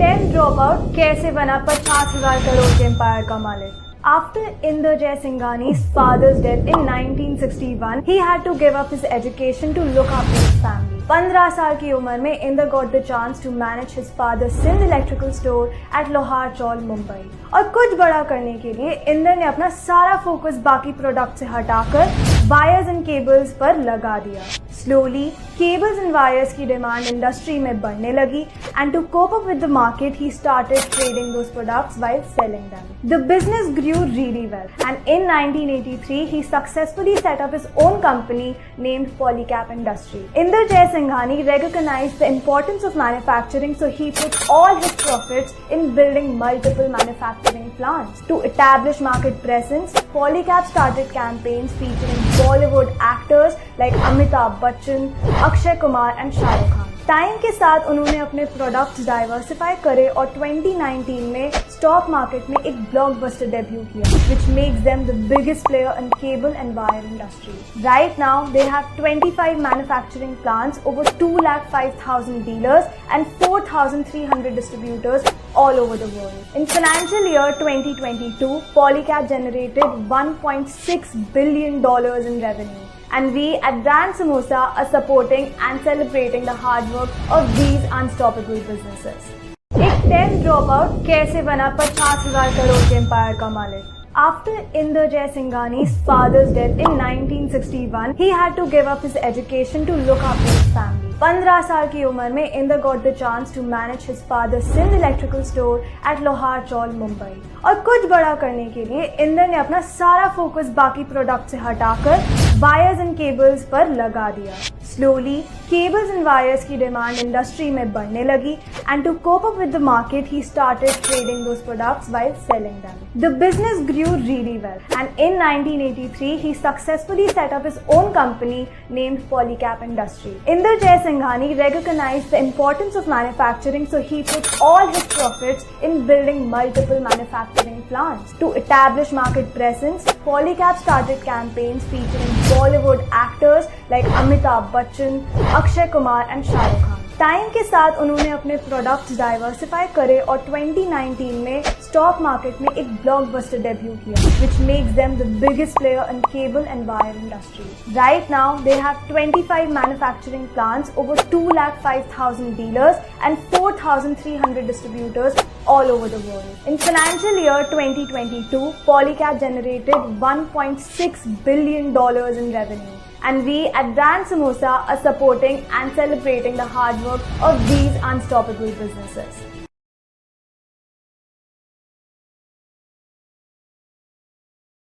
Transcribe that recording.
Tenth drop out कैसे बना 50,000 करोड़ के एम्पायर का मालिक? After Inderjay Singhani's father's death in 1961, he had to give up his education to look after his family. 15 साल की उम्र में Inder got the chance to manage his father's Sindh electrical store at लोहार चौल, मुंबई। और कुछ बड़ा करने के लिए इंदर ने अपना सारा फोकस बाकी प्रोडक्ट से हटाकर वायर्स एंड केबल्स पर लगा दिया। स्लोली केबल्स एंड वायर्स की डिमांड इंडस्ट्री में बढ़ने लगी and to cope up with the market, he started trading those products while selling them. The business grew really well, and in 1983, he successfully set up his own company named Polycap Industries. Inderjay Singhani recognized the importance of manufacturing, so he put all his profits in building multiple manufacturing plants. To establish market presence, Polycap started campaigns featuring Bollywood actors like Amitabh Bachchan, Akshay Kumar and Shah Rukh Khan. Time के साथ उन्होंने अपने products diversify करे और 2019 में stock market में एक blockbuster debut किया, which makes them the biggest player in cable and wire industry. Right now, they have 25 manufacturing plants, over 205,000 dealers, and 4,300 distributors all over the world. In financial year 2022, Polycap generated $1.6 billion in revenue. And we at Brand Samosa are supporting and celebrating the hard work of these unstoppable businesses. एक 10th drop out कैसे बना 50,000 करोड़ के empire का मालिक? After Inderjay Singhani's father's death in 1961, he had to give up his education to look after his family. 15 साल की उम्र में Inder got the chance to manage his father's Sindh electrical store at लोहार चौल, मुंबई। और कुछ बड़ा करने के लिए इंदर ने अपना सारा फोकस बाकी प्रोडक्ट से हटाकर वायर्स एंड केबल्स पर लगा दिया। स्लोली केबल्स एंड वायर्स की डिमांड इंडस्ट्री में बढ़ने लगी and to cope up with the market, he started trading those products while selling them. The business grew really well, and in 1983, he successfully set up his own company named Polycap Industries. Inderjay Singhani recognized the importance of manufacturing, so he put all his profits in building multiple manufacturing plants. To establish market presence, Polycap started campaigns featuring Bollywood actors like Amitabh Bachchan, Akshay Kumar and Shah Rukh Khan. Time के साथ उन्होंने अपने products diversify करे और 2019 में stock market में एक blockbuster debut किया, which makes them the biggest player in cable and wire industry. Right now, they have 25 manufacturing plants, over 205,000 dealers, and 4,300 distributors all over the world. In financial year 2022, Polycap generated $1.6 billion in revenue. And we at Brand Samosa are supporting and celebrating the hard work of these unstoppable businesses.